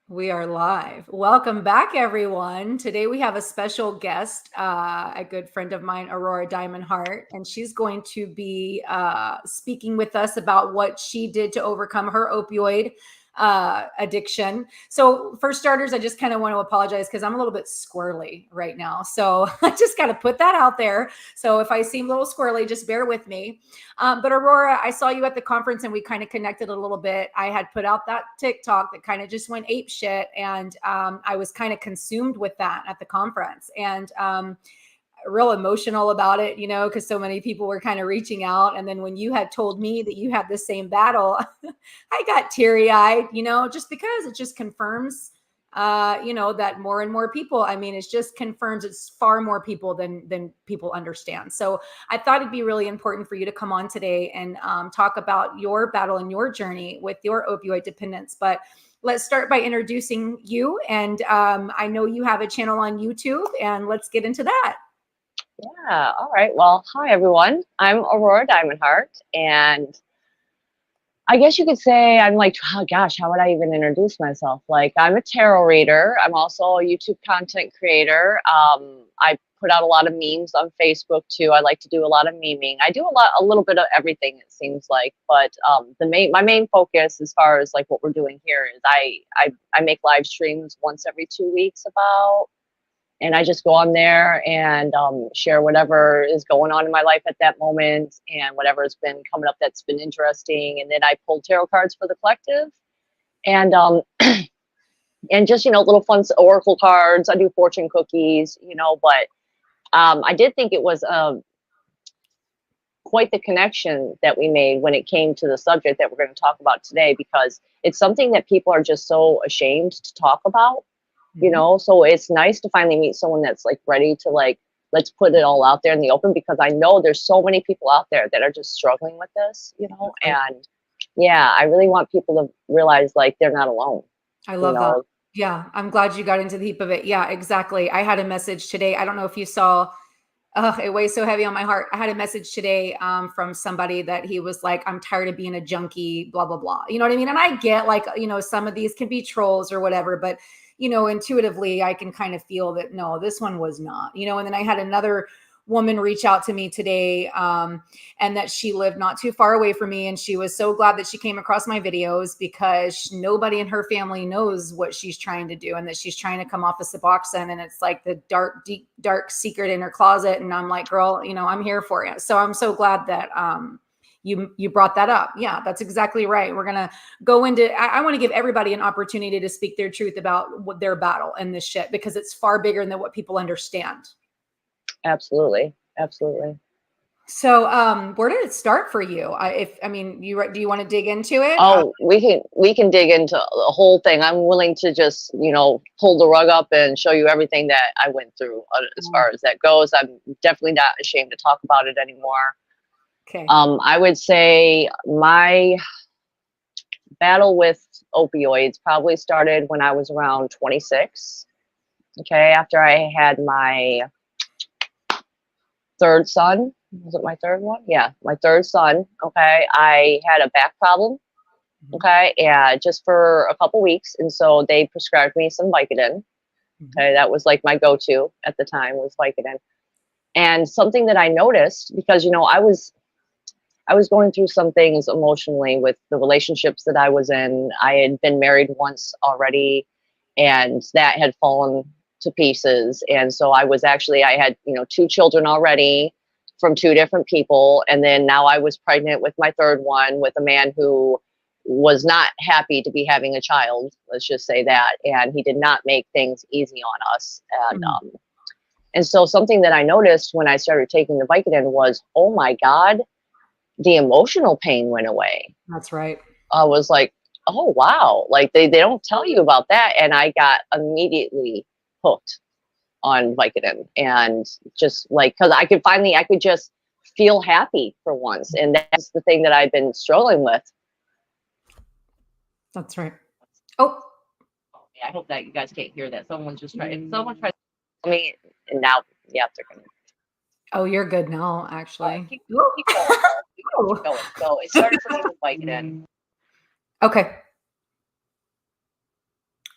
We are live. Welcome back, everyone. Today we have a special guest, a good friend of mine, Aurora Diamondheart, and she's going to be speaking with us about what she did to overcome her opioid addiction. So, for starters, I just kind of want to apologize because I'm a little bit squirrely right now. So, I just got to put that out there. So, if I seem a little squirrely, just bear with me. But Aurora, I saw you at the conference and we kind of connected a little bit. I had put out that TikTok that kind of just went ape shit. And I was kind of consumed with that at the conference and real emotional about it, because so many people were kind of reaching out. And then when you had told me that you had the same battle, I got teary eyed, just because it just confirms that more and more people, it just confirms it's far more people than people understand. So I thought it'd be really important for you to come on today and talk about your battle and your journey with your opioid dependence. But let's start by introducing you. And I know you have a channel on YouTube, and let's get into that. Yeah, all right. Well, hi everyone. I'm Aurora Diamondheart, and I guess you could say I'm like, oh gosh, how would I even introduce myself? Like, I'm a tarot reader. I'm also a YouTube content creator. I put out a lot of memes on Facebook too. I like to do a lot of memeing. I do a little bit of everything, it seems like. But my main focus, as far as like what we're doing here, is I make live streams once every 2 weeks about. And I just go on there and share whatever is going on in my life at that moment and whatever has been coming up that's been interesting. And then I pull tarot cards for the collective and and just little fun oracle cards. I do fortune cookies, but I did think it was quite the connection that we made when it came to the subject that we're going to talk about today, because it's something that people are just so ashamed to talk about. So it's nice to finally meet someone that's like ready to like, let's put it all out there in the open, because I know there's so many people out there that are just struggling with this, and yeah, I really want people to realize like they're not alone. I love that. Yeah, I'm glad you got into the heap of it. Yeah, exactly. I had a message today. I don't know if you saw, it weighs so heavy on my heart. I had a message today from somebody that he was like, I'm tired of being a junkie, blah, blah, blah. You know what I mean? And I get like, some of these can be trolls or whatever, but intuitively, I can kind of feel that, no, this one was not, and then I had another woman reach out to me today and that she lived not too far away from me. And she was so glad that she came across my videos, because nobody in her family knows what she's trying to do, and that she's trying to come off of Suboxone. And it's like the dark, deep, dark secret in her closet. And I'm like, girl, I'm here for you. So I'm so glad that you brought that up. Yeah, that's exactly right. We're going to go into, I want to give everybody an opportunity to speak their truth about what their battle and this shit, because it's far bigger than what people understand. Absolutely. Absolutely. So, where did it start for you? Do you want to dig into it? Oh, we can dig into the whole thing. I'm willing to just, pull the rug up and show you everything that I went through as far as that goes. I'm definitely not ashamed to talk about it anymore. Okay. I would say my battle with opioids probably started when I was around 26. Okay, after I had my third son. Was it my third one? Yeah, my third son. Okay, I had a back problem. Okay, and just for a couple weeks, and so they prescribed me some Vicodin. Okay, that was like my go-to at the time was Vicodin. And something that I noticed, because I was going through some things emotionally with the relationships that I was in. I had been married once already, and that had fallen to pieces. And so I had, 2 children already from 2 different people. And then now I was pregnant with my third one with a man who was not happy to be having a child. Let's just say that. And he did not make things easy on us. And so something that I noticed when I started taking the Vicodin was, oh my God, the emotional pain went away. That's right. I was like, oh, wow. Like they don't tell you about that. And I got immediately hooked on Vicodin, and just like, cause I could just feel happy for once. And that's the thing that I've been struggling with. That's right. Oh, yeah, I hope that you guys can't hear that. Someone's just trying, if someone tries to tell me, and now, yeah, they're going to. Oh, you're good now, actually. Keep going. Keep going. So it started for me with Vicodin. Okay.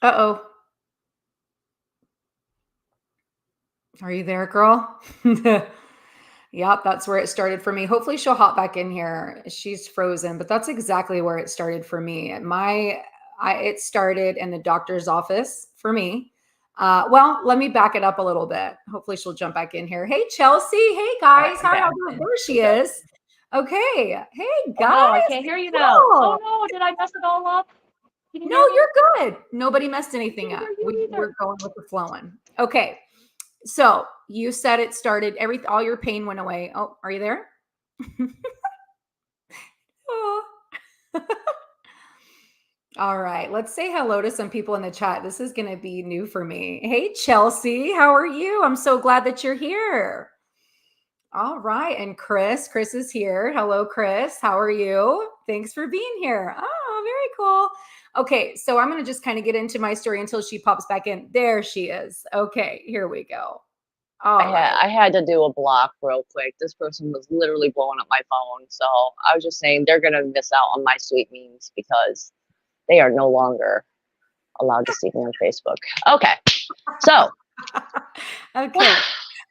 Uh-oh. Are you there, girl? Yep, that's where it started for me. Hopefully she'll hop back in here. She's frozen, but that's exactly where it started for me. It started in the doctor's office for me. Well, let me back it up a little bit. Hopefully she'll jump back in here. Hey, Chelsea. Hey, All right, guys. I'm How y'all back. doing? There she is. Okay. Hey, Oh no, I guys. can't hear you now. Oh Cool. no, did I mess it all up? Can you No, hear me? you're good. Nobody messed I anything can't up. hear you We're either. going with the flowing. Okay. So you said it started, all your pain went away. Oh, are you there? Oh. All right. Let's say hello to some people in the chat. This is going to be new for me. Hey, Chelsea. How are you? I'm so glad that you're here. All right. And Chris is here. Hello, Chris. How are you? Thanks for being here. Oh, very cool. Okay. So I'm going to just kind of get into my story until she pops back in. There she is. Okay. Here we go. All right. I had to do a block real quick. This person was literally blowing up my phone. So I was just saying they're gonna miss out on my sweet memes because they are no longer allowed to see me on Facebook. Okay. So Okay.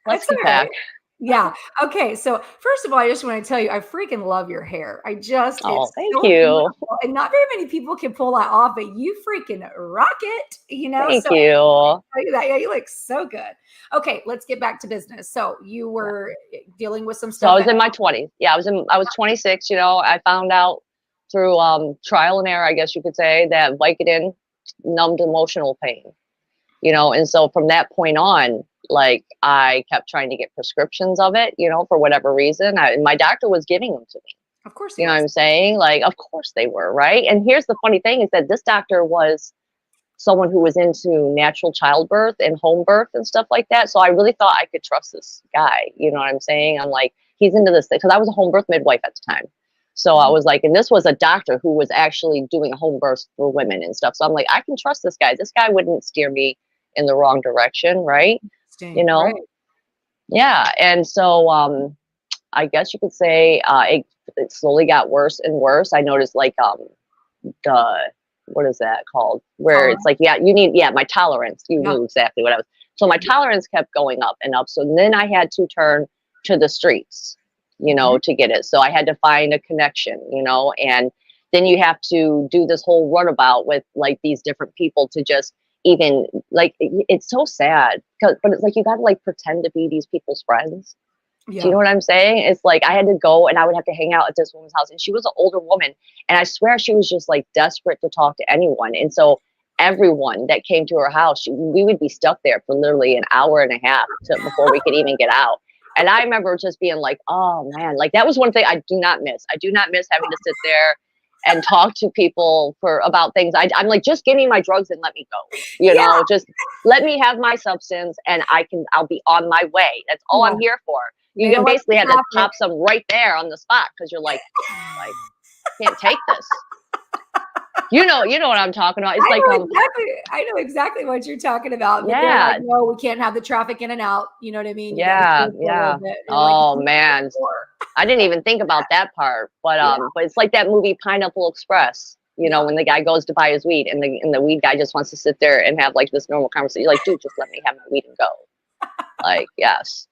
let's It's get all right. back. Yeah. Okay. So first of all, I just want to tell you, I freaking love your hair. Oh, It's thank so you. beautiful. And not very many people can pull that off, but you freaking rock it, Thank So you. tell you that. Yeah, you look so good. Okay, let's get back to business. So you Yeah. were dealing with some So I stuff was that, in my 20s. Yeah, I was 26, I found out through trial and error, I guess you could say, that Vicodin numbed emotional pain. And so from that point on, like I kept trying to get prescriptions of it, for whatever reason. My doctor was giving them to me. of course he You know what was. I'm saying? Like, of course they were, right? And here's the funny thing is that this doctor was someone who was into natural childbirth and home birth and stuff like that. So I really thought I could trust this guy. You know what I'm saying? I'm like, he's into this thing because I was a home birth midwife at the time. So I Mhm. was like, and this was a doctor who was actually doing home births for women and stuff. So I'm like, I can trust this guy. This guy wouldn't steer me in the wrong direction, right? You Interesting. Right. know? Yeah. And so I guess you could say it slowly got worse and worse. I noticed like the what is that called? Where it's Tolerance. like, yeah, my tolerance. You Yeah. knew exactly what I was. So my tolerance kept going up and up. So then I had to turn to the streets, Mhm. to get it. So I had to find a connection, and then you have to do this whole runabout with like these different people to just even like it's so sad but it's like you got to like pretend to be these people's friends. Do you know Yeah. what I'm saying? It's like I had to go and I would have to hang out at this woman's house. And she was an older woman. And I swear she was just like desperate to talk to anyone. And so everyone that came to her house, we would be stuck there for literally an hour and a half before we could even get out. And I remember just being like, oh man, like that was one thing I do not miss. I do not miss having to sit there and talk to people about things. I'm like, just give me my drugs and let me go. Yeah. Just let me have my substance and I'll be on my way. That's all Yeah. I'm here for. They You can don't like the basically had to traffic. pop some right there on the spot because you're like, can't take this. You know what I'm talking about. It's like, I know exactly what you're talking about, but they're like, yeah, "No, we can't have the traffic in and out." You know what I mean? You gotta yeah, stay for a little yeah. bit. They're like, Oh "Who's this man, for?" I didn't even think about that part. Yeah, But it's like that movie Pineapple Express. yeah. When the guy goes to buy his weed and the weed guy just wants to sit there and have like this normal conversation. You're like, dude, just let me have my weed and go. Like, yes.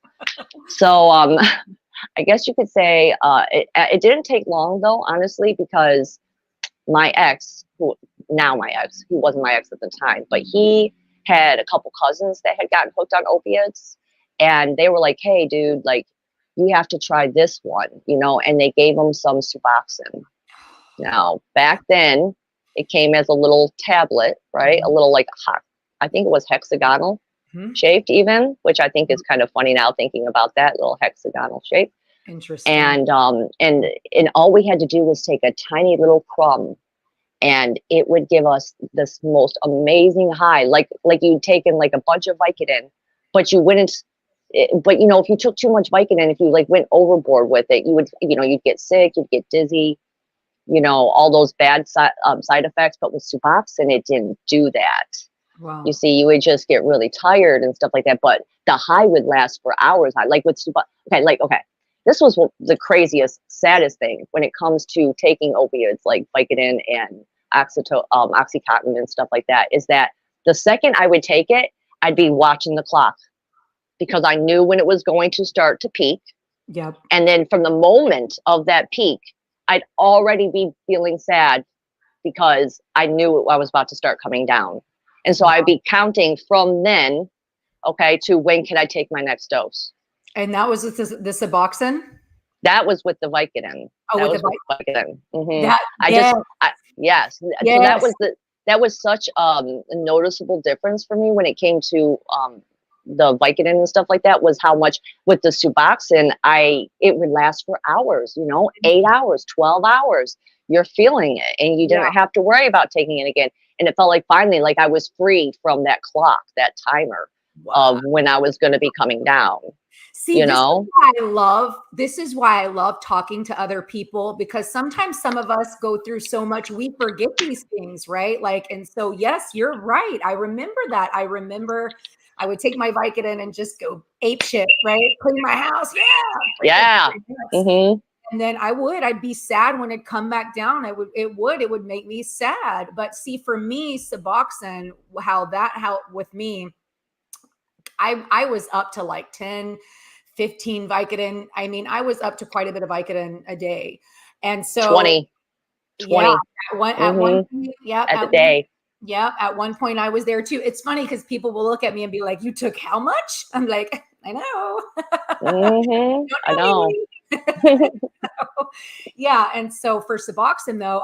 So I guess you could say it didn't take long though, honestly, because my ex, who now my ex, he wasn't my ex at the time, but he had a couple cousins that had gotten hooked on opiates, and they were like, "Hey, dude, like you have to try this one," and they gave him some Suboxone. Now back then, it came as a little tablet, right? A Mhm, little like I think it was hexagonal mhm, shaped even, which I think mhm. is kind of funny now thinking about that little hexagonal shape. Interesting. And all we had to do was take a tiny little crumb and it would give us this most amazing high, like you'd taken like a bunch of Vicodin, but you wouldn't. But if you took too much Vicodin, if you like went overboard with it, you would, you'd get sick, you'd get dizzy, all those bad side effects. But with Suboxone, it didn't do that. You Wow. see, you would just get really tired and stuff like that. But the high would last for hours. Like with okay, this was the craziest, saddest thing when it comes to taking opioids like Vicodin and Oxycontin and stuff like that. Is that The second I would take it, I'd be watching the clock because I knew when it was going to start to peak. Yep. And then from the moment of that peak, I'd already be feeling sad because I knew I was about to start coming down. And so I'd be counting from then, okay, to when can I take my next dose? And that was with the Suboxone? That was with the Vicodin. Oh, That with was the with Vicodin. Mm-hmm. that, Yes. yes. So that was such a noticeable difference for me when it came to the Vicodin and stuff like that, was how much with the Suboxone, it would last for hours, 8 hours, 12 hours. You're feeling it and you didn't have to worry about taking it again. And it felt like finally, like I was free from that clock, that timer of when I was going to be coming down. See, this is why I love talking to other people, because sometimes some of us go through so much, we forget these things, right? Like, and so, yes, you're right. I remember that. I remember I would take my Vicodin and just go ape shit, right? Clean my house. Yeah. Mm-hmm. And then I'd be sad when it come back down. It would make me sad. But see, for me, Suboxone, how that helped with me, I was up to like 10, 15 Vicodin. I mean, I was up to quite a bit of Vicodin a day. And so 20. Yeah, at one point, at the day. Yeah, at one point I was there too. It's funny because people will look at me and be like, "You took how much?" I'm like, "I know." Mm-hmm. I know. Yeah, and so for Suboxone though,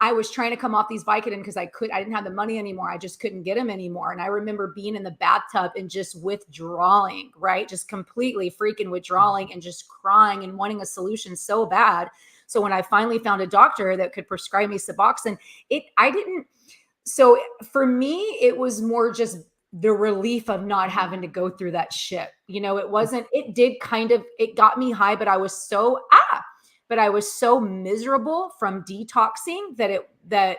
I was trying to come off these Vicodin because I didn't have the money anymore. I just couldn't get them anymore. And I remember being in the bathtub and just withdrawing, right? Just completely freaking withdrawing and just crying and wanting a solution so bad. So when I finally found a doctor that could prescribe me Suboxone, so for me, it was more just the relief of not having to go through that shit. It got me high, but I was so miserable from detoxing that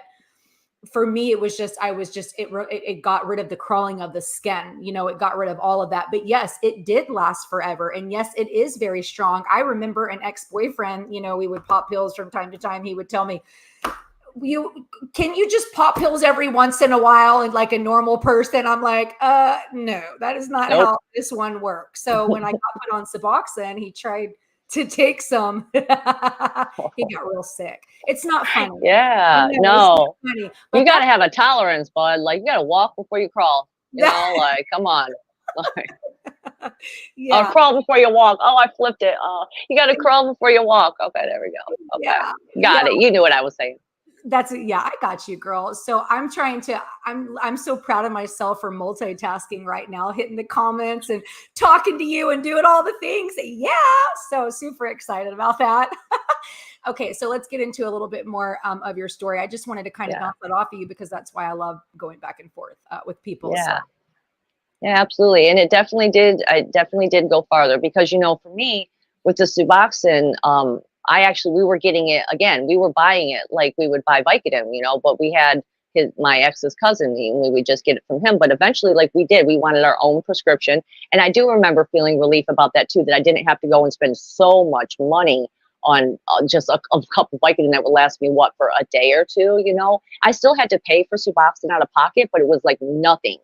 for me, it got rid of the crawling of the skin, it got rid of all of that. But yes, it did last forever. And yes, it is very strong. I remember an ex-boyfriend, we would pop pills from time to time. He would tell me, can you just pop pills every once in a while and like a normal person? I'm like, no, that is not how this one works. So when I got put on Suboxone, he tried to take some. He got real sick. It's not funny. Yeah, no. Funny, you got to have a tolerance, bud. Like, you got to walk before you crawl. Like, come on. Yeah. Crawl before you walk. Oh, I flipped it. You got to crawl before you walk. Okay, there we go. Okay, got it. You knew what I was saying. I got you, girl. So I'm so proud of myself for multitasking right now, hitting the comments and talking to you and doing all the things. Yeah. So super excited about that. Okay. So let's get into a little bit more of your story. I just wanted to kind of bounce that off of you because that's why I love going back and forth with people. Yeah. So. Yeah, absolutely. And I definitely did go farther because, for me with the Suboxone, we were getting it again. We were buying it like we would buy Vicodin, but we had my ex's cousin, and we would just get it from him. But eventually, like we wanted our own prescription. And I do remember feeling relief about that too, that I didn't have to go and spend so much money on just a cup of Vicodin that would last me for a day or two. I still had to pay for Suboxone out of pocket, but it was like nothing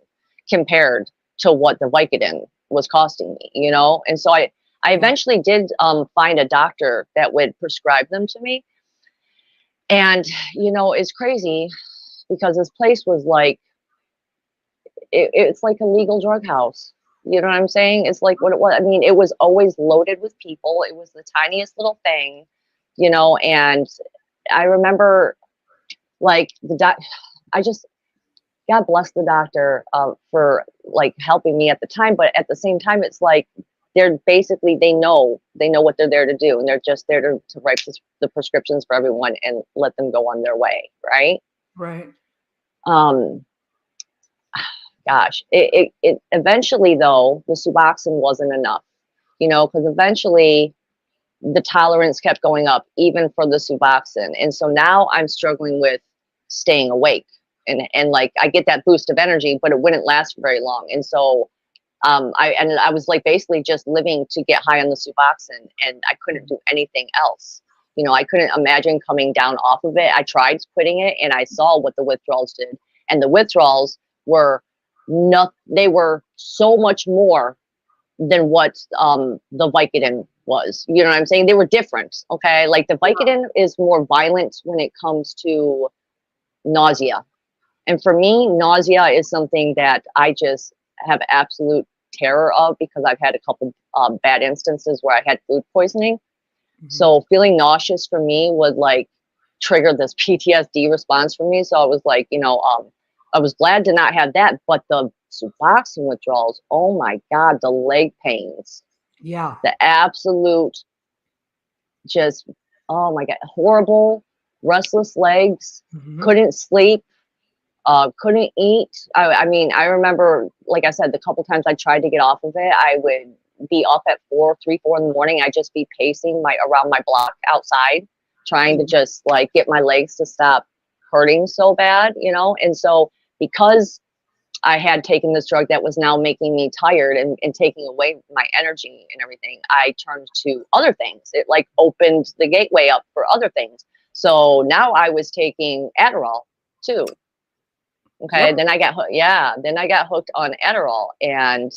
compared to what the Vicodin was costing me, And so I eventually did find a doctor that would prescribe them to me. And, it's crazy because this place was like, it's like a legal drug house. You know what I'm saying? It's like what it was. I mean, it was always loaded with people. It was the tiniest little thing, and I remember like God bless the doctor for like helping me at the time. But at the same time, it's like, they know what they're there to do. And they're just there to write the prescriptions for everyone and let them go on their way. Right. Right. Gosh, it eventually though, the Suboxone wasn't enough, because eventually the tolerance kept going up even for the Suboxone. And so now I'm struggling with staying awake and like I get that boost of energy, but it wouldn't last for very long. And so I was like basically just living to get high on the Suboxone, and I couldn't do anything else, you know, I couldn't imagine coming down off of it. I tried quitting it, and I saw what the withdrawals did. And the withdrawals were not, they were so much more than what the Vicodin was. You know what I'm saying? They were different. Okay. Like the Vicodin is more violent when it comes to nausea. And for me, nausea is something that I just have absolute terror of, because I've had a couple bad instances where I had food poisoning. So feeling nauseous for me would like trigger this PTSD response for me. So I was like, you know, I was glad to not have that, but the Suboxone withdrawals, oh my God, the leg pains, the absolute just, oh my God, horrible, restless legs, couldn't sleep, couldn't eat. I mean, I remember, like I said, the couple times I tried to get off of it, I would be up at 3, 4 in the morning. I'd just be pacing around my block outside, trying to just like get my legs to stop hurting so bad, you know? And so because I had taken this drug that was now making me tired and taking away my energy and everything, I turned to other things. It like opened the gateway up for other things. So now I was taking Adderall too. Okay. Then I got hooked on Adderall, and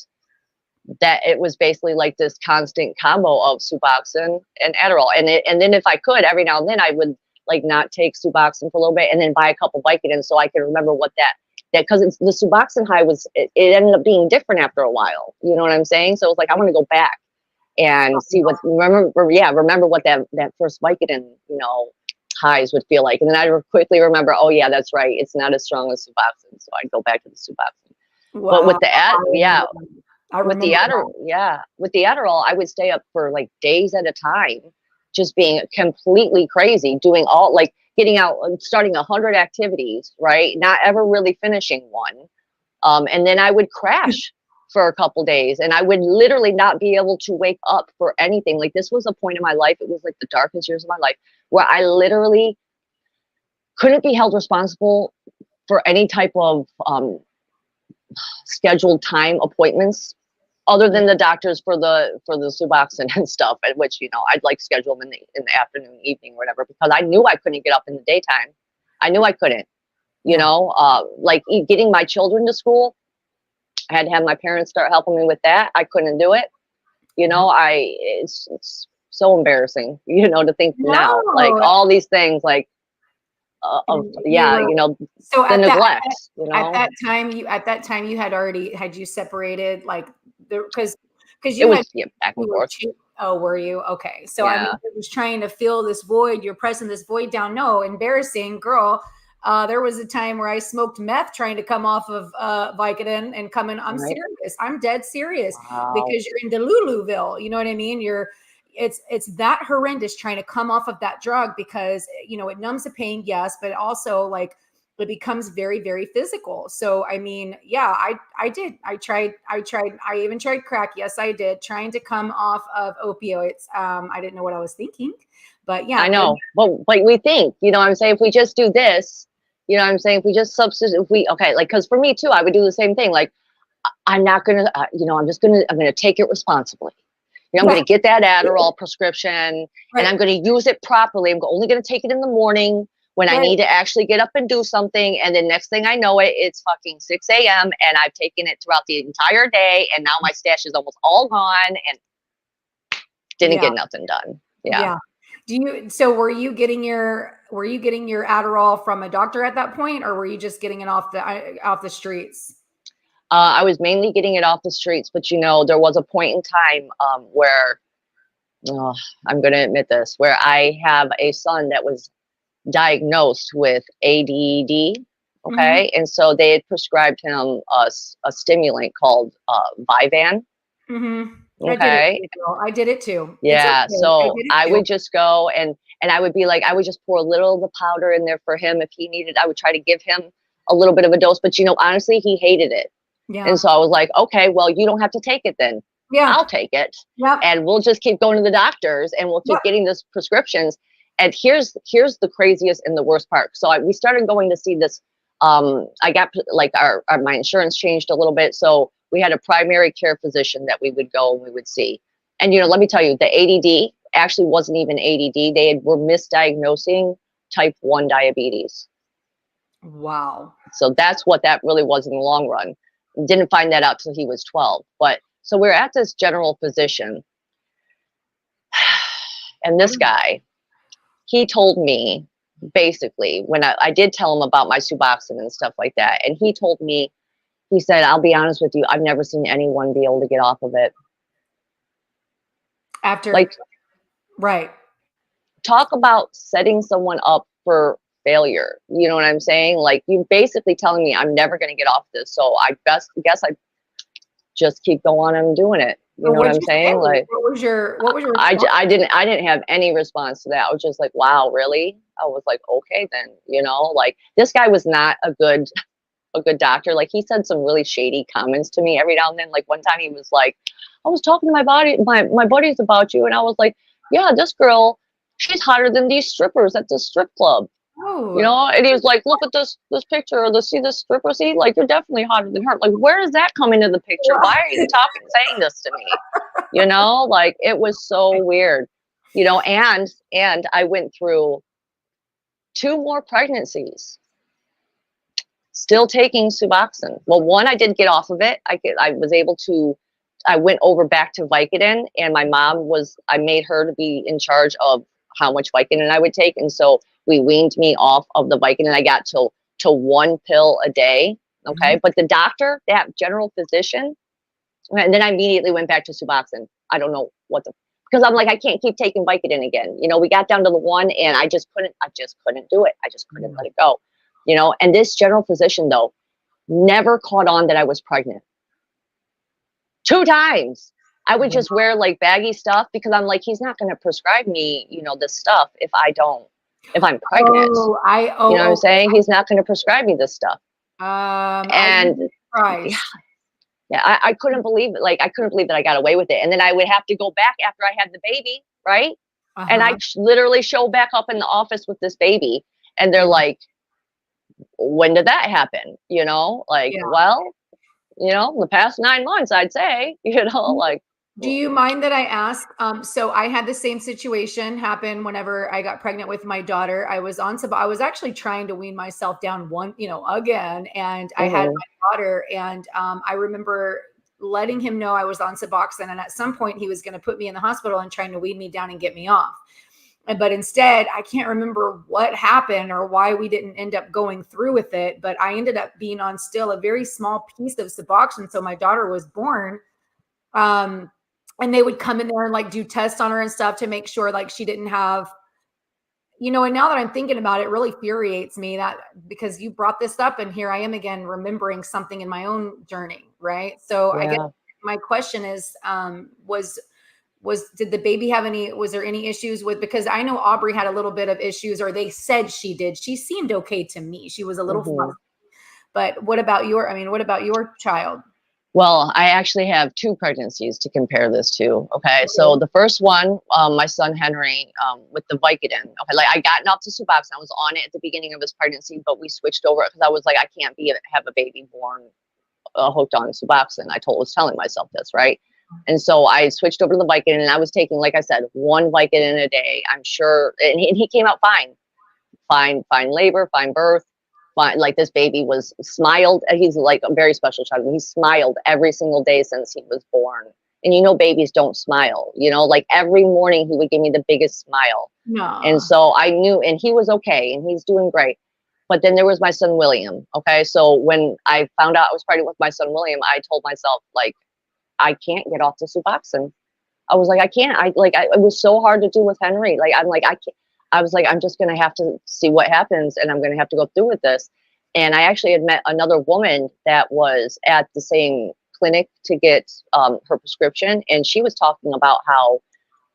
that it was basically like this constant combo of Suboxone and Adderall. And then if I could, every now and then I would like not take Suboxone for a little bit and then buy a couple Vicodin so I could remember what because it's the Suboxone high was, it ended up being different after a while. You know what I'm saying? So it was like, I want to go back and see remember what that first Vicodin, you know, highs would feel like. And then I quickly remember, oh yeah, that's right. It's not as strong as Suboxone. So I'd go back to the Suboxone. Wow. But with the Adderall, I would stay up for like days at a time, just being completely crazy, doing all like getting out, starting 100 activities, right? Not ever really finishing one. And then I would crash for a couple days, and I would literally not be able to wake up for anything. Like this was a point in my life. It was like the darkest years of my life where I literally couldn't be held responsible for any type of scheduled time appointments other than the doctors for the Suboxone and stuff, at which, you know, I'd like schedule them in the afternoon, evening, whatever, because I knew I couldn't get up in the daytime. I knew I couldn't, you know, like getting my children to school. I had to have my parents start helping me with that. I couldn't do it. You know, it's so embarrassing, you know, to think now, like all these things, like, you know, so the neglect, you know. At that time you had you separated, like because it was back and forth. Oh, were you? Okay. So I mean, it was trying to fill this void. You're pressing this void down. No, embarrassing, girl. There was a time where I smoked meth trying to come off of Vicodin and come in. I'm serious. I'm dead serious. Because you're in Deluluville. You know what I mean? It's that horrendous trying to come off of that drug, because, you know, it numbs the pain. Yes. But also like it becomes very, very physical. So, I mean, yeah, I did. I even tried crack. Yes, I did. Trying to come off of opioids. I didn't know what I was thinking, but yeah. I know. But like we think, you know what I'm saying? If we just do this, you know what I'm saying? If we just substitute, cause for me too, I would do the same thing. Like, I'm not going to, you know, I'm going to take it responsibly. You know, I'm going to get that Adderall prescription and I'm going to use it properly. I'm only going to take it in the morning when I need to actually get up and do something. And then next thing I know it's fucking 6 a.m. and I've taken it throughout the entire day. And now my stash is almost all gone and didn't get nothing done. Yeah. So were you getting your Adderall from a doctor at that point, or were you just getting it off the streets? I was mainly getting it off the streets, but you know, there was a point in time where I'm going to admit this, where I have a son that was diagnosed with ADD. Okay. And so they had prescribed him a stimulant called Vyvan. Okay. I did it too. Yeah. So I would just go and I would be like, I would just pour a little of the powder in there for him. If he needed, I would try to give him a little bit of a dose, but you know, honestly, he hated it. Yeah. And so I was like, okay, well, you don't have to take it then. Yeah. I'll take it. Yep. And we'll just keep going to the doctors and we'll keep getting these prescriptions. And here's the craziest and the worst part. So we started going to see this. I got like my insurance changed a little bit. So we had a primary care physician that we would go and we would see. And, you know, let me tell you, the ADD actually wasn't even ADD. They were misdiagnosing type 1 diabetes. Wow. So that's what that really was in the long run. Didn't find that out till he was 12. But so we're at this general physician, and this guy, he told me basically when I did tell him about my Suboxone and stuff like that, and he told me, he said, I'll be honest with you, I've never seen anyone be able to get off of it. After, Like, right. talk about setting someone up for failure. You know what I'm saying? Like, you're basically telling me I'm never going to get off this. So I guess I just keep going on and doing it. You know what I'm saying? Like, what was your I didn't have any response to that. I was just like, wow, really? I was like, okay, then, you know, like, this guy was not a good doctor. Like, he said some really shady comments to me every now and then. Like, one time he was like, I was talking to my buddies about you, and I was like, yeah, this girl, she's hotter than these strippers at this strip club. Oh, You know, and he was like, look at this picture, or see this stripper, see, like, you're definitely hotter than her. Like, where does that come into the picture? Why are you saying this to me? You know, like, it was so weird. You know, and I went through 2 more pregnancies still taking Suboxone. Well, one, I did get off of it. I was able to, I went over back to Vicodin, and my mom I made her to be in charge of how much Vicodin I would take. And so we weaned me off of the Vicodin. I got to 1 pill a day. Okay. But the doctor, that general physician, and then I immediately went back to Suboxone. I don't know because I'm like, I can't keep taking Vicodin again. You know, we got down to the 1, and I just couldn't do it. I just couldn't let it go. You know, and this general physician, though, never caught on that I was pregnant. 2 times. I would just wear like baggy stuff because I'm like, he's not going to prescribe me, you know, this stuff if I'm pregnant. You know what I'm saying? He's not going to prescribe me this stuff. And yeah, I couldn't believe it. Like, I couldn't believe that I got away with it. And then I would have to go back after I had the baby, right? And I literally show back up in the office with this baby, and they're like, when did that happen? You know, like, well, you know, the past 9 months, I'd say, you know, like. Do you mind that I ask? So I had the same situation happen whenever I got pregnant with my daughter. I was actually trying to wean myself down again. And I had my daughter, and I remember letting him know I was on Suboxone. And at some point he was going to put me in the hospital and trying to wean me down and get me off. But instead, I can't remember what happened or why we didn't end up going through with it. But I ended up being on still a very small piece of Suboxone. So my daughter was born. And they would come in there and like do tests on her and stuff to make sure like she didn't have, you know, and now that I'm thinking about it, it really infuriates me that because you brought this up and here I am again, remembering something in my own journey. Right. So I guess my question is, did the baby have was there any issues with, because I know Aubrey had a little bit of issues, or they said she did. She seemed okay to me. She was a little fussy. But what about your child? Well, I actually have 2 pregnancies to compare this to. Okay. So the first one, my son Henry, with the Vicodin. Okay. Like, I gotten up to Suboxone. I was on it at the beginning of his pregnancy, but we switched over because I was like, I can't have a baby born hooked on Suboxone. I was telling myself this, right? And so I switched over to the Vicodin, and I was taking, like I said, 1 Vicodin a day. I'm sure, and he came out fine labor, fine birth. Like, this baby smiled. He's like a very special child. He smiled every single day since he was born. And you know, babies don't smile, you know, like every morning he would give me the biggest smile. No. And so I knew, and he was okay, and he's doing great. But then there was my son, William. Okay. So when I found out I was pregnant with my son, William, I told myself, like, I can't get off the Suboxone. I was like, I can't. It was so hard to do with Henry. Like, I'm like, I can't. I was like, I'm just going to have to see what happens, and I'm going to have to go through with this. And I actually had met another woman that was at the same clinic to get her prescription. And she was talking about how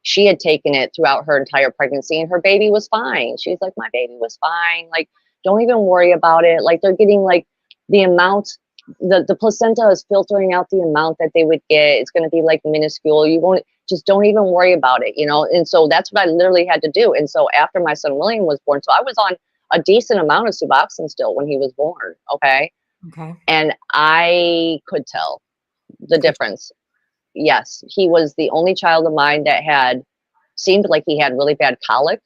she had taken it throughout her entire pregnancy, and her baby was fine. She's like, my baby was fine. Like, don't even worry about it. Like, they're getting like the amount, the placenta is filtering out the amount that they would get. It's going to be like minuscule. You won't, just don't even worry about it, you know? And so that's what I literally had to do. And so after my son William was born, so I was on a decent amount of Suboxone still when he was born. Okay. And I could tell the difference. Yes. He was the only child of mine that had seemed like he had really bad colic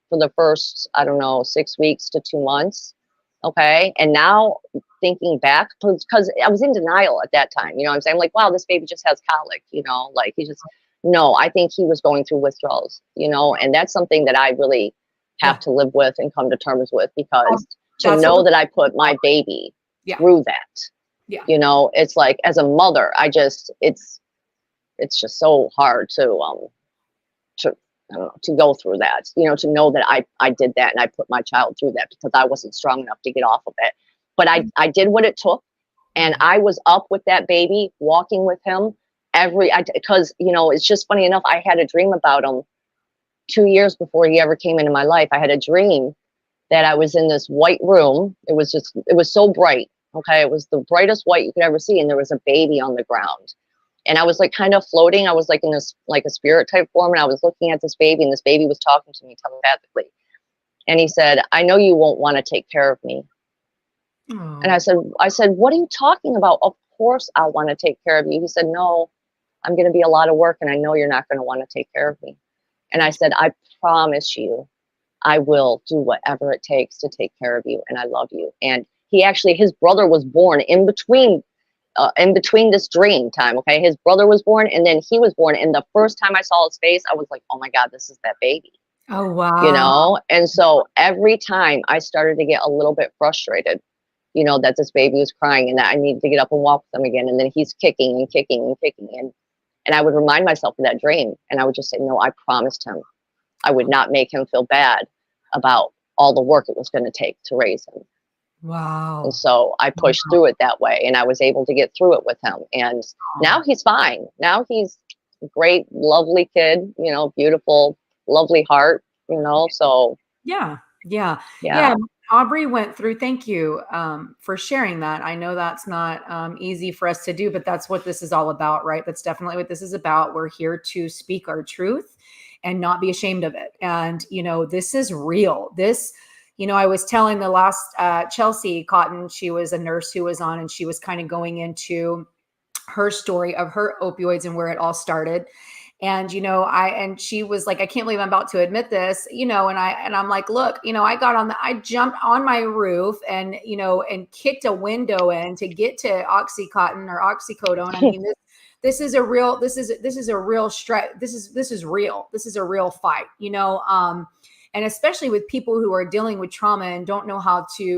for the first, I don't know, 6 weeks to 2 months. Okay. And now thinking back, because I was in denial at that time, you know what I'm saying? Like, wow, this baby just has colic, you know, like he just, no, I think he was going through withdrawals, you know, and that's something that I really have to live with and come to terms with, because to know that I put my baby through that, you know, it's like, as a mother, it's just so hard to I don't know, to go through that, you know, to know that I did that and I put my child through that because I wasn't strong enough to get off of it. But I did what it took, and I was up with that baby, walking with him because, you know, it's just funny enough, I had a dream about him 2 years before he ever came into my life. I had a dream that I was in this white room. It was so bright. Okay. It was the brightest white you could ever see. And there was a baby on the ground. And I was like kind of floating. I was like in this, like a spirit type form. And I was looking at this baby, and this baby was talking to me telepathically. And he said, I know you won't want to take care of me. Aww. And I said, what are you talking about? Of course I'll want to take care of you. He said, no, I'm going to be a lot of work, and I know you're not going to want to take care of me. And I said, I promise you, I will do whatever it takes to take care of you. And I love you. And his brother was born in between this dream time. Okay. His brother was born, and then he was born. And the first time I saw his face, I was like, oh my God, this is that baby. Oh, wow. You know? And so every time I started to get a little bit frustrated, you know, that this baby was crying and that I needed to get up and walk with him again. And then he's kicking and kicking and kicking. And I would remind myself of that dream. And I would just say, no, I promised him I would not make him feel bad about all the work it was going to take to raise him. Wow. And so I pushed through it that way, and I was able to get through it with him. And now he's fine. Now he's a great, lovely kid, you know, beautiful, lovely heart, you know, so. Yeah. Aubrey went through, thank you for sharing that. I know that's not easy for us to do, but that's what this is all about, right? That's definitely what this is about. We're here to speak our truth and not be ashamed of it. And, you know, this is real. You know, I was telling the last Chelsea Cotton, she was a nurse who was on, and she was kind of going into her story of her opioids and where it all started. And, you know, and she was like, I can't believe I'm about to admit this, you know, and I'm like, look, you know, I jumped on my roof and, you know, and kicked a window in to get to Oxycontin or oxycodone. I mean, this is a real stress. This is real. This is a real fight, you know, and especially with people who are dealing with trauma and don't know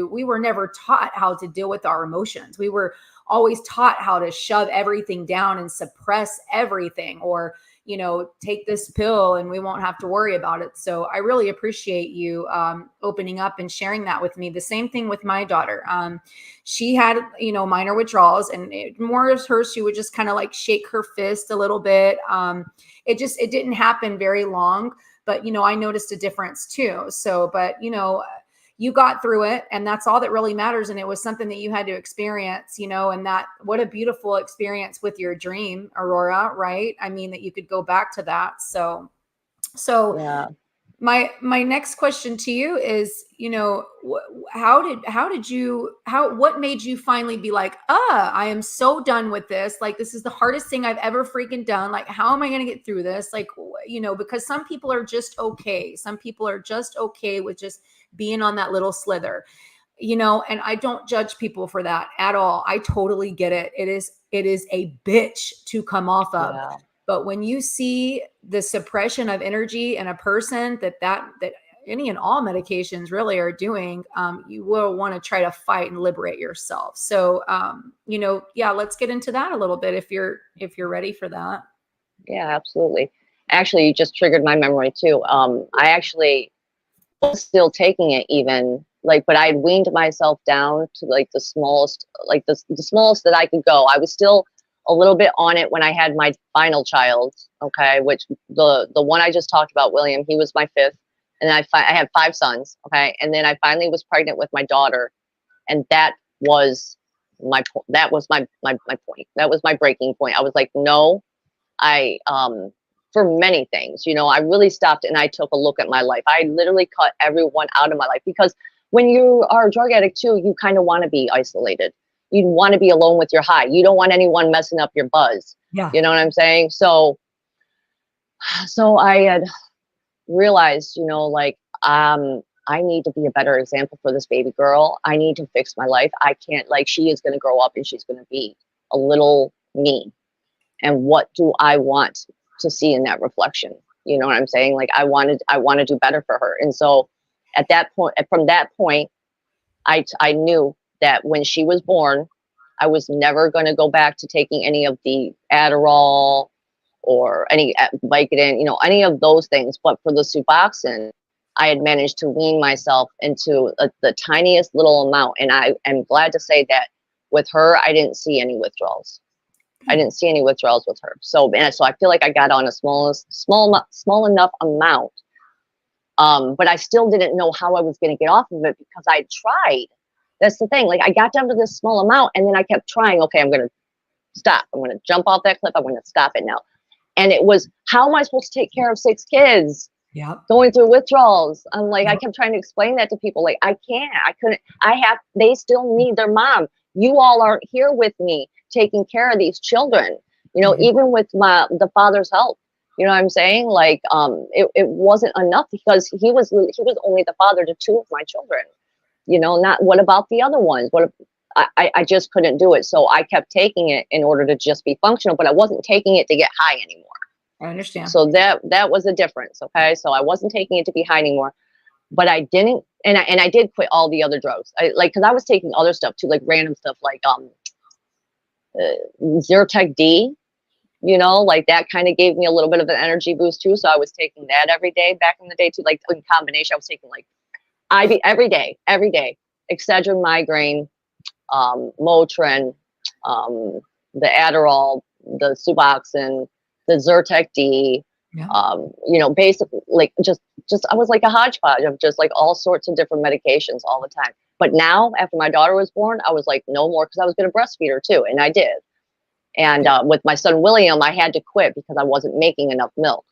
we were never taught how to deal with our emotions. We were always taught how to shove everything down and suppress everything, or, you know, take this pill and we won't have to worry about it. So I really appreciate you opening up and sharing that with me. The same thing with my daughter. She had, you know, minor withdrawals, and more as her, she would just kind of like shake her fist a little bit. It didn't happen very long. But, you know, I noticed a difference too. So, but, you know, you got through it, and that's all that really matters. And it was something that you had to experience, you know, and what a beautiful experience with your dream, Aurora, right? I mean, that you could go back to that. So yeah. My next question to you is, you know, what made you finally be like, I am so done with this. Like, this is the hardest thing I've ever freaking done. Like, how am I going to get through this? Like, you know, because some people are just okay. Some people are just okay with just being on that little slither, you know, and I don't judge people for that at all. I totally get it. It is a bitch to come off of. Yeah. But when you see the suppression of energy in a person that any and all medications really are doing, you will want to try to fight and liberate yourself. So, you know, yeah, let's get into that a little bit if you're ready for that. Yeah, absolutely. Actually, you just triggered my memory too. I actually was still taking it, even like, but I had weaned myself down to like the smallest, like the smallest that I could go. I was still a little bit on it when I had my final child. Okay. Which the one I just talked about, William, he was my fifth, and I had 5 sons. Okay. And then I finally was pregnant with my daughter. And that was my point. That was my point. That was my breaking point. I was like, no, for many things, you know, I really stopped and I took a look at my life. I literally cut everyone out of my life, because when you are a drug addict too, you kind of want to be isolated. You want to be alone with your high. You don't want anyone messing up your buzz. Yeah. You know what I'm saying? So I had realized, you know, like, I need to be a better example for this baby girl. I need to fix my life. I can't, like, she is going to grow up and she's going to be a little me. And what do I want to see in that reflection? You know what I'm saying? Like, I want to do better for her. And so at that point, from that point, I knew that when she was born, I was never going to go back to taking any of the Adderall or any Vicodin, you know, any of those things. But for the Suboxone, I had managed to wean myself into the tiniest little amount. And I am glad to say that with her, I didn't see any withdrawals. I didn't see any withdrawals with her. So I feel like I got on a small enough amount. But I still didn't know how I was going to get off of it because I tried. That's the thing. Like, I got down to this small amount and then I kept trying. Okay, I'm going to stop. I'm going to jump off that cliff. I'm going to stop it now. And it was, how am I supposed to take care of 6 kids? Yeah. Going through withdrawals. I'm like, I kept trying to explain that to people. Like, I can't, I couldn't, they still need their mom. You all aren't here with me taking care of these children, you know, even with the father's help. You know what I'm saying? Like, it wasn't enough because he was only the father to 2 of my children. You know, not what about the other ones? I just couldn't do it. So I kept taking it in order to just be functional, but I wasn't taking it to get high anymore. I understand. So that was a difference. Okay. So I wasn't taking it to be high anymore, but I didn't, and I did quit all the other drugs. Cause I was taking other stuff too, like random stuff, like, Zyrtec D, you know, like that kind of gave me a little bit of an energy boost too. So I was taking that every day back in the day too, like in combination. I was taking like IV every day, Excedrin migraine, Motrin, the Adderall, the Suboxone, the Zyrtec D, you know, basically like just I was like a hodgepodge of just like all sorts of different medications all the time. But now after my daughter was born, I was like, no more, because I was going to breastfeed her too. And I did. And with my son, William, I had to quit because I wasn't making enough milk.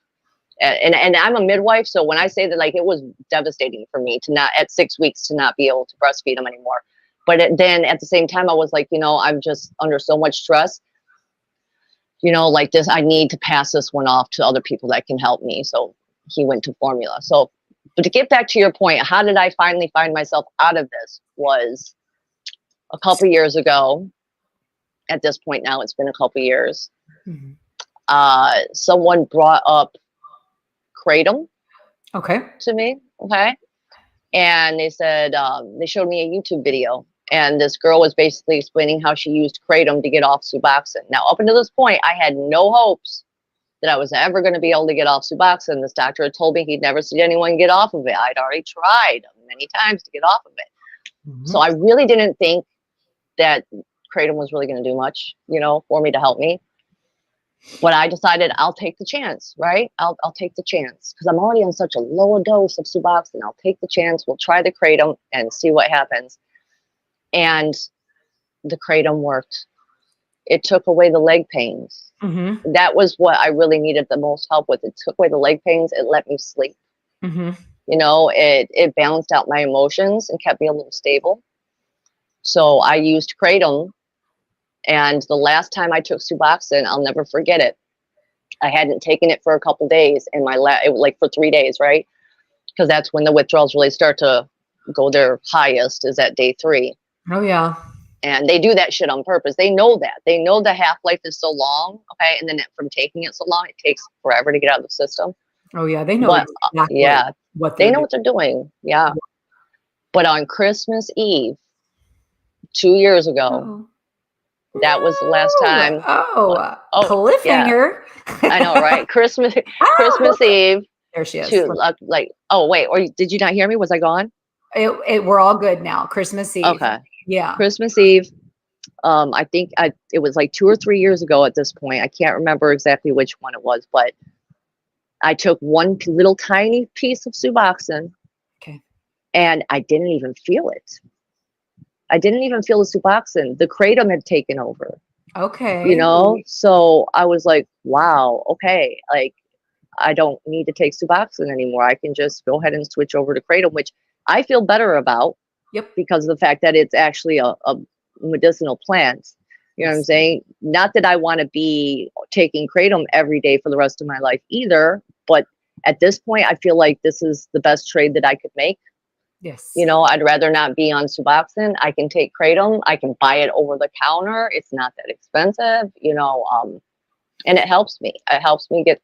And I'm a midwife. So when I say that, like, it was devastating for me to not, at 6 weeks, to not be able to breastfeed him anymore. But then at the same time, I was like, you know, I'm just under so much stress, you know, like this, I need to pass this one off to other people that can help me. So he went to formula. So, but to get back to your point, how did I finally find myself out of this? Was a couple years ago. At this point now, it's been a couple years. Someone brought up Kratom to me. Okay. And they said, they showed me a YouTube video, and this girl was basically explaining how she used Kratom to get off Suboxone. Now, up until this point, I had no hopes that I was ever going to be able to get off Suboxone. This doctor had told me he'd never seen anyone get off of it. I'd already tried many times to get off of it. So I really didn't think that Kratom was really going to do much, you know, for me to help me. But I decided I'll take the chance, right? I'll take the chance because I'm already on such a low dose of Suboxone. I'll take the chance. We'll try the Kratom and see what happens. And the Kratom worked. It took away the leg pains. That was what I really needed the most help with. It took away the leg pains. It let me sleep. You know, it balanced out my emotions and kept me a little stable. So I used Kratom. And the last time I took Suboxone, I'll never forget it. I hadn't taken it for a couple days, and like for 3 days, right? Because that's when the withdrawals really start to go their highest, is at day 3. Oh yeah. And they do that shit on purpose. They know that. They know the half-life is so long, okay? And then from taking it so long, it takes forever to get out of the system. Oh yeah, they know exactly what they know what they're doing. Yeah. But on Christmas Eve, 2 years ago, that was the last time. Cliffhanger. Yeah. I know, right? Christmas Eve. There she is. Or did you not hear me? Was I gone? We're all good now. Christmas Eve. Okay. Yeah. Christmas Eve. I think it was like 2 or 3 years ago at this point. I can't remember exactly which one it was, but I took one little tiny piece of Suboxone. Okay. And I didn't even feel it. I didn't even feel the Suboxone. The Kratom had taken over. Okay. You know? So I was like, wow, okay. Like, I don't need to take Suboxone anymore. I can just go ahead and switch over to Kratom, which I feel better about. Yep. Because of the fact that it's actually a medicinal plant. You know what I'm saying? Not that I want to be taking Kratom every day for the rest of my life either, but at this point, I feel like this is the best trade that I could make. Yes. You know, I'd rather not be on Suboxone. I can take Kratom. I can buy it over the counter. It's not that expensive, you know, and it helps me. It helps me do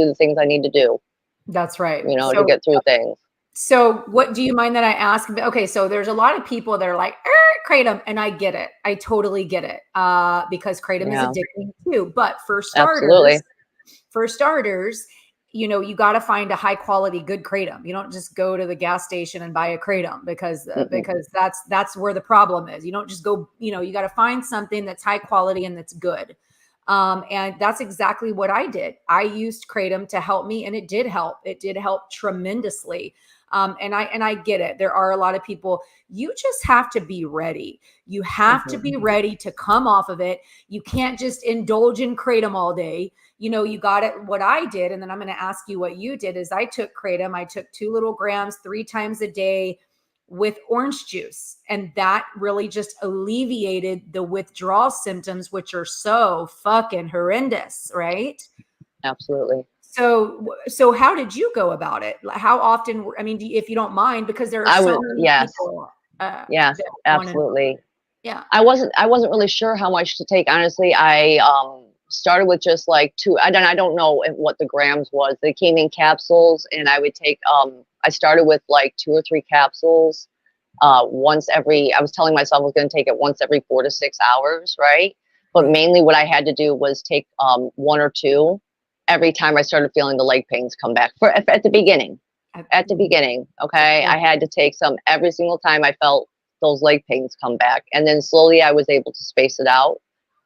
the things I need to do, That's right. you know, to get through things. So what do you mind that I ask? Okay, so there's a lot of people that are like, Kratom, and I get it. I totally get it. Because Kratom is addicting too. But for starters, you know, you got to find a high quality, good Kratom. You don't just go to the gas station and buy a Kratom because that's where the problem is. You don't just go, you know, you got to find something that's high quality and that's good. And that's exactly what I did. I used Kratom to help me, and it did help. It did help tremendously. And I get it. There are a lot of people. You just have to be ready. You have to be ready to come off of it. You can't just indulge in Kratom all day. You know, you got it. What I did, and then I'm going to ask you what you did, is I took Kratom. I took 2 little grams 3 times a day with orange juice. And that really just alleviated the withdrawal symptoms, which are so fucking horrendous, right? Absolutely. So how did you go about it? How often, I mean, if you don't mind, because there are so many people. Yes, absolutely. Yeah. I wasn't really sure how much to take. Honestly, I started with just like 2. I don't know what the grams was. They came in capsules, and I would take, I started with like 2 or 3 capsules once every, I was telling myself I was going to take it once every 4 to 6 hours. Right. But mainly what I had to do was take 1 or 2 every time I started feeling the leg pains come back at the beginning. Okay. I had to take some every single time I felt those leg pains come back. And then slowly I was able to space it out,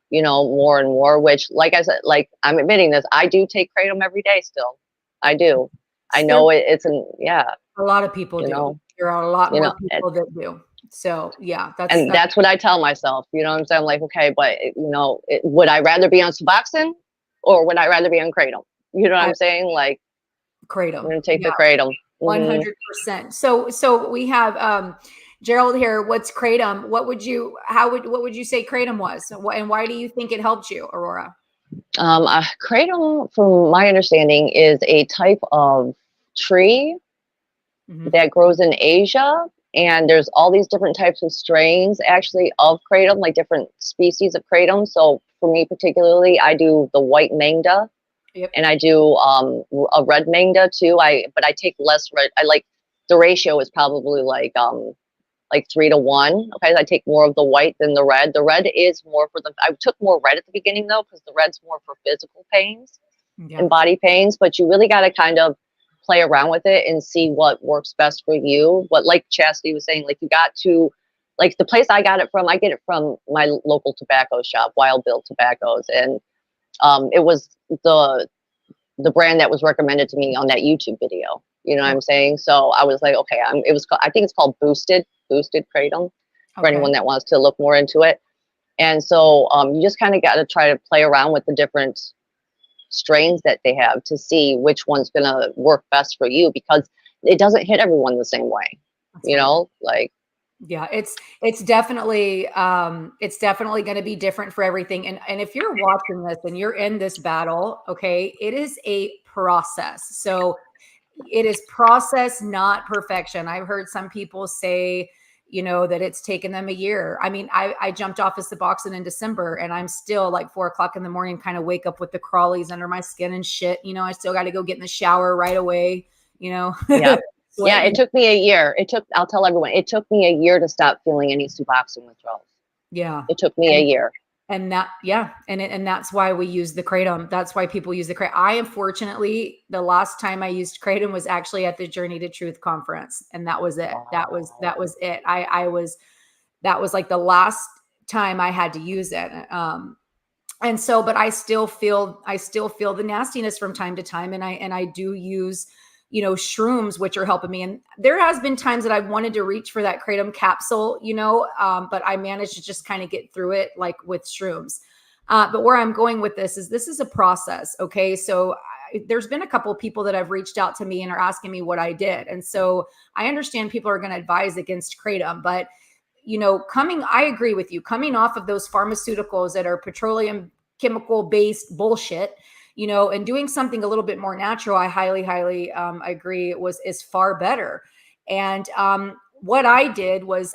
you know, more and more, which, like I said, like, I'm admitting this, I do take Kratom every day still. I do. I know it's a lot of people do. Know, there are a lot more people that do. So yeah, that's what I tell myself. You know what I'm saying? I'm like, okay, but you know, would I rather be on Suboxone or would I rather be on Kratom? You know what I'm saying? Like, Kratom. I'm gonna take the Kratom. 100%. So we have Gerald here. What's Kratom? What would you say Kratom was? And why do you think it helped you, Aurora? Kratom, from my understanding, is a type of tree that grows in Asia. And there's all these different types of strains actually of Kratom, like different species of Kratom. So for me particularly, I do the white mangda. Yep. And I do a red mangda too. But I take less red. I like, the ratio is probably like 3 to 1. Okay, I take more of the white than the red. The red is more for I took more red at the beginning though, because the red's more for physical pains and body pains. But you really got to kind of play around with it and see what works best for you. But like Chastity was saying, like, you got to, like, the place I got it from, I get it from my local tobacco shop, Wild Bill Tobaccos, and it was the brand that was recommended to me on that YouTube video. You know what I'm saying? So I was like, okay, I think it's called Boosted Kratom, for anyone that wants to look more into it. And so you just kind of got to try to play around with the different strains that they have to see which one's going to work best for you, because it doesn't hit everyone the same way. You know, like, yeah, it's definitely going to be different for everything. And if you're watching this and you're in this battle, okay, it is a process. So it is process, not perfection. I've heard some people say, you know, that it's taken them a year. I mean, I jumped off of Suboxone in December, and I'm still like 4 o'clock in the morning, kind of wake up with the crawlies under my skin and shit. You know, I still got to go get in the shower right away, you know? Yeah. Yeah, it took me a year. I'll tell everyone, it took me a year to stop feeling any Suboxone withdrawals. Yeah. It took me a year. And that, and that's why we use the Kratom. That's why people use the Kratom. I, unfortunately, the last time I used Kratom was actually at the Journey to Truth conference, and that was it. That was it. That was like the last time I had to use it. And so, but I still feel the nastiness from time to time, and I do use, you know, shrooms, which are helping me. And there has been times that I've wanted to reach for that Kratom capsule, you know, but I managed to just kind of get through it, like with shrooms. But where I'm going with this is a process. Okay. So there's been a couple of people that have reached out to me and are asking me what I did. And so I understand people are going to advise against Kratom, but, you know, I agree with you, coming off of those pharmaceuticals that are petroleum chemical based bullshit, and doing something a little bit more natural, I highly agree is far better. And what I did was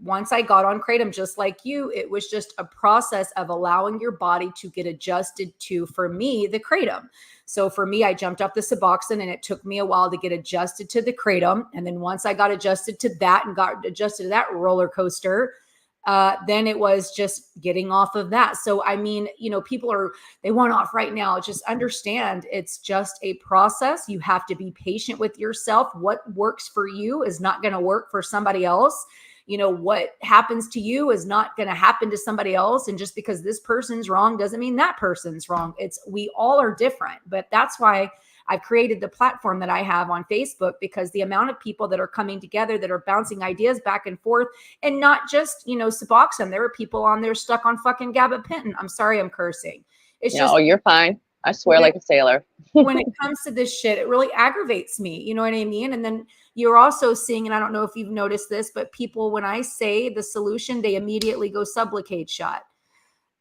once I got on kratom, just like you, it was just a process of allowing your body to get adjusted to, for me, the kratom. So for me, I jumped off the Suboxone, and it took me a while to get adjusted to the kratom. And then once I got adjusted to that and got adjusted to that roller coaster, then it was just getting off of that. So, I mean, people they want off right now. Just understand it's just a process. You have to be patient with yourself. What works for you is not going to work for somebody else. What happens to you is not going to happen to somebody else. And just because this person's wrong doesn't mean that person's wrong. We all are different, but that's why I've created the platform that I have on Facebook, because the amount of people that are coming together, that are bouncing ideas back and forth, and not just, Suboxone. There are people on there stuck on fucking gabapentin. I'm sorry, I'm cursing. It's just, oh, you're fine. I swear like a sailor. when it comes to this shit, it really aggravates me. You know what I mean? And then you're also seeing, and I don't know if you've noticed this, but people, when I say the solution, they immediately go Sublocade shot.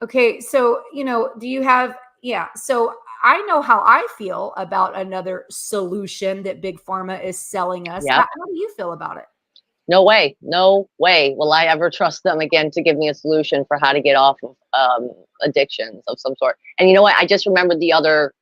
Okay. So, do you have, so I know how I feel about another solution that Big Pharma is selling us. Yep. How do you feel about it? No way will I ever trust them again to give me a solution for how to get off of addictions of some sort. And you know what? I just remembered the other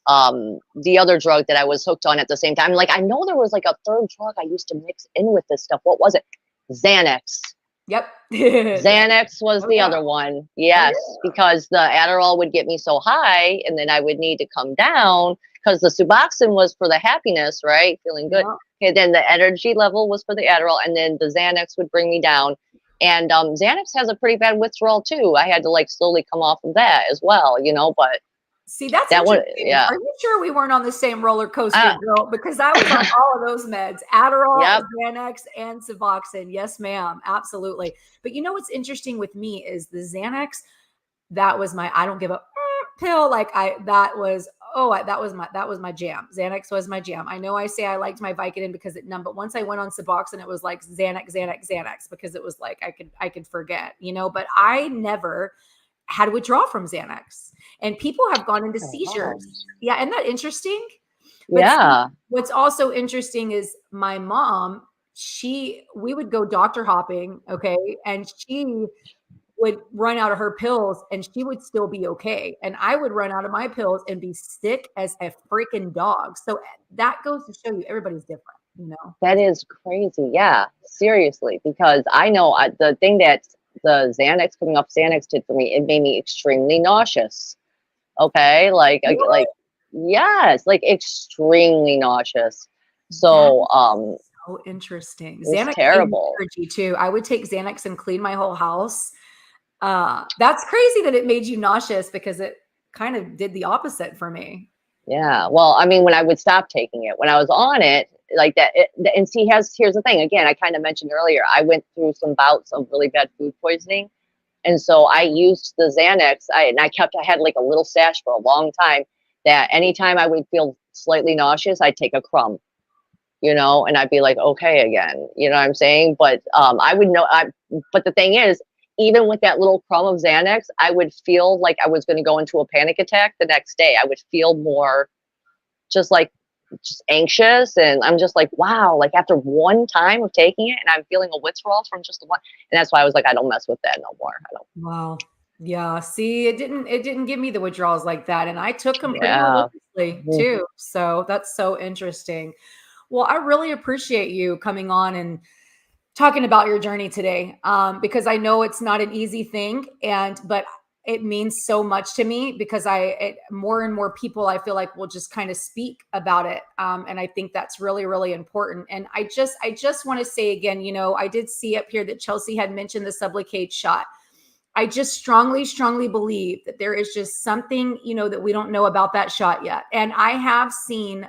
drug that I was hooked on at the same time. Like, I know there was like a third drug I used to mix in with this stuff. What was it? Xanax. Yep. Xanax was the other one. Yes, because the Adderall would get me so high, and then I would need to come down, because the Suboxone was for the happiness, right? Feeling good. Okay, then the energy level was for the Adderall, and then the Xanax would bring me down. And Xanax has a pretty bad withdrawal too. I had to like slowly come off of that as well, but see, that's that one. Yeah. Are you sure we weren't on the same roller coaster, girl? Because I was on all of those meds: Adderall, Xanax, and Suboxone. Yes, ma'am, absolutely. But what's interesting with me is the Xanax. That was my I don't give a pill. Like that was my jam. Xanax was my jam. I know I say I liked my Vicodin because it numbed, but once I went on Suboxone, it was like Xanax, because it was like I could forget, but I never had withdrawal from Xanax. And people have gone into seizures. Yeah. Isn't that interesting? Yeah. What's also interesting is my mom, we would go doctor hopping. Okay. And she would run out of her pills and she would still be okay. And I would run out of my pills and be sick as a freaking dog. So that goes to show you everybody's different, That is crazy. Yeah, seriously. Because I know the thing that the Xanax, coming off Xanax, did for me, it made me extremely nauseous. Okay. Like yes, like extremely nauseous. So, so interesting. Xanax terrible. Energy too. I would take Xanax and clean my whole house. That's crazy that it made you nauseous, because it kind of did the opposite for me. Yeah. Well, I mean, when I would stop taking it, when I was on it like that, and see, here's the thing. Again, I kind of mentioned earlier, I went through some bouts of really bad food poisoning. And so I used the Xanax, I had like a little stash for a long time, that anytime I would feel slightly nauseous, I'd take a crumb, and I'd be like, okay, again, you know what I'm saying? But I would know, but the thing is, even with that little crumb of Xanax, I would feel like I was going to go into a panic attack the next day. I would feel more just anxious. And I'm just like, wow, like after one time of taking it, and I'm feeling a withdrawal from just the one. And that's why I was like, I don't mess with that no more. I don't. Wow. Yeah. See, it didn't give me the withdrawals like that. And I took them pretty religiously too. So that's so interesting. Well, I really appreciate you coming on and talking about your journey today, because I know it's not an easy thing, but it means so much to me, because more and more people, I feel like, will just kind of speak about it. And I think that's really, really important. And I just want to say again, I did see up here that Chelsea had mentioned the Sublocade shot. I just strongly, strongly believe that there is just something, that we don't know about that shot yet. And I have seen,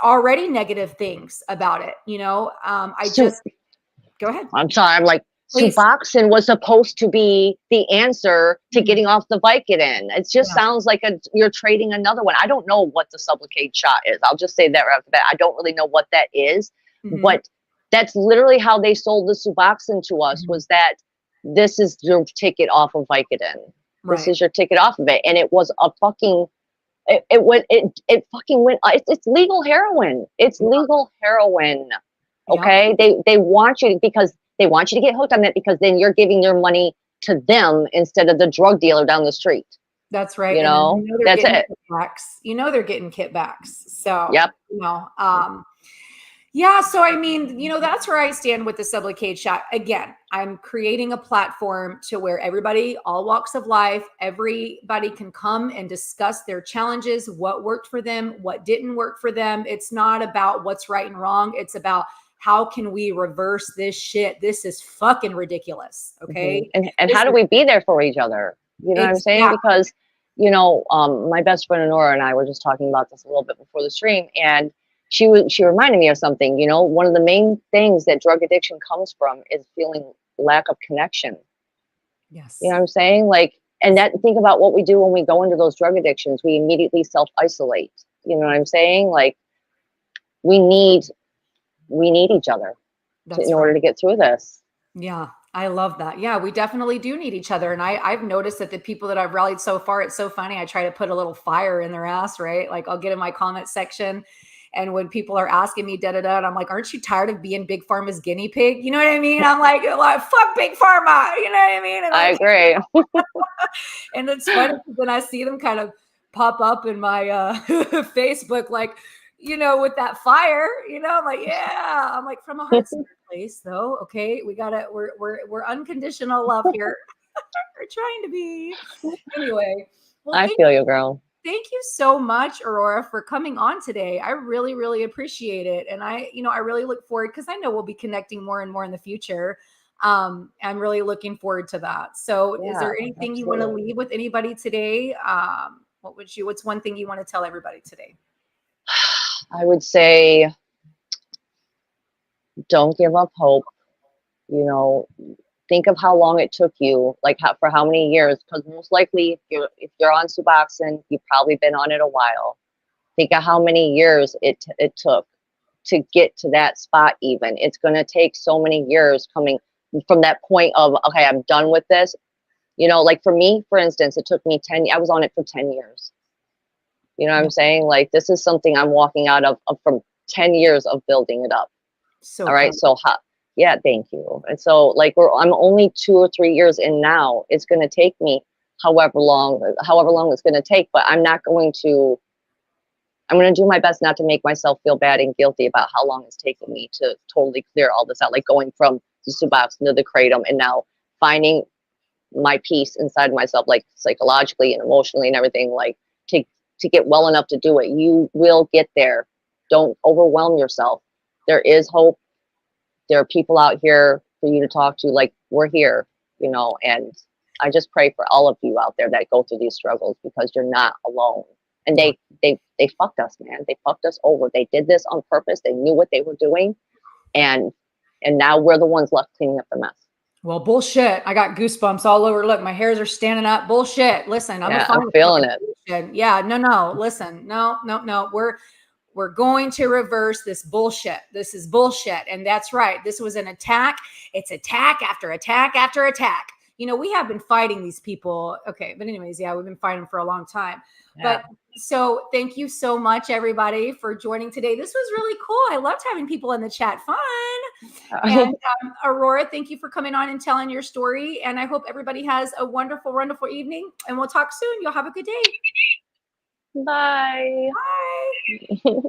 already negative things about it. Go ahead. I'm sorry. I'm like, Suboxone was supposed to be the answer to getting off the Vicodin. It just sounds like you're trading another one. I don't know what the Sublocade shot is. I'll just say that right off the bat. I don't really know what that is, but that's literally how they sold the Suboxone to us, was that this is your ticket off of Vicodin. This Right. is your ticket off of it. And it was a fucking, it fucking went, it's legal heroin. It's Yeah. legal heroin. Yep. Okay. They want you to, because they want you to get hooked on it, because then you're giving your money to them instead of the drug dealer down the street. That's right. You And then know, they're that's getting it. kickbacks. They're getting kickbacks. So, Yep. yeah. So, I mean, that's where I stand with the Sublocade shot. Again, I'm creating a platform to where everybody, all walks of life, everybody can come and discuss their challenges, what worked for them, what didn't work for them. It's not about what's right and wrong. It's about how can we reverse this shit? This is fucking ridiculous. Okay. And This how do is we be there for each other? You know what I'm saying? exactly. Because, my best friend Aurora and I were just talking about this a little bit before the stream, and she reminded me of something. One of the main things that drug addiction comes from is feeling lack of connection. Yes. You know what I'm saying? Like, and that, think about what we do when we go into those drug addictions. We immediately self-isolate. You know what I'm saying? Like, we need each other That's in order right. to get through this. Yeah, I love that. Yeah, we definitely do need each other. And I've noticed that the people that I've rallied so far, it's so funny. I try to put a little fire in their ass, right? Like I'll get in my comment section. And when people are asking me and I'm like, aren't you tired of being Big Pharma's guinea pig? You know what I mean? I'm like fuck Big Pharma. You know what I mean? And I like, agree. and it's funny because then I see them kind of pop up in my Facebook, like, with that fire, I'm like, yeah, I'm like, from a heart-centered place, though. Okay, we're unconditional love here. We're trying to be. Anyway, well, I feel you, girl. thank you so much, Aurora, for coming on today. I really, really appreciate it. And I really look forward, because I know we'll be connecting more and more in the future. I'm really looking forward to that. So is Yeah, there anything you want to absolutely. leave with anybody today? What's one thing you want to tell everybody today? I would say don't give up hope. You know, think of how long it took you, like for how many years, because most likely if you're on Suboxone, you've probably been on it a while. Think of how many years it took to get to that spot even. It's going to take so many years coming from that point of, okay, I'm done with this. Like for me, for instance, it took me I was on it for 10 years. You know what Yeah, I'm saying? Like, this is something I'm walking out of from 10 years of building it up. so All right. proud. So, yeah, thank you. And so, like, I'm only 2 or 3 years in now. It's going to take me however long it's going to take, but I'm going to do my best not to make myself feel bad and guilty about how long it's taken me to totally clear all this out. Like going from the Suboxone to the Kratom, and now finding my peace inside myself, like psychologically and emotionally and everything, like to get well enough to do it. You will get there. Don't overwhelm yourself. There is hope. There are people out here for you to talk to. Like, we're here, and I just pray for all of you out there that go through these struggles, because you're not alone. And Yeah. they fucked us, man. They fucked us over. They did this on purpose. They knew what they were doing. And now we're the ones left cleaning up the mess. Well, bullshit. I got goosebumps all over. Look, my hairs are standing up. Bullshit. Listen, I'm gonna Yeah, find I'm a feeling fucking it. solution. Yeah, no. Listen, no. We're going to reverse this bullshit. This is bullshit. And that's right. This was an attack. It's attack after attack after attack. We have been fighting these people. Okay. But anyways, yeah, we've been fighting for a long time. Yeah. But so thank you so much, everybody, for joining today. This was really cool. I loved having people in the chat. Fun. And Aurora, thank you for coming on and telling your story. And I hope everybody has a wonderful, wonderful evening. And we'll talk soon. You'll have a good day. Bye. Bye.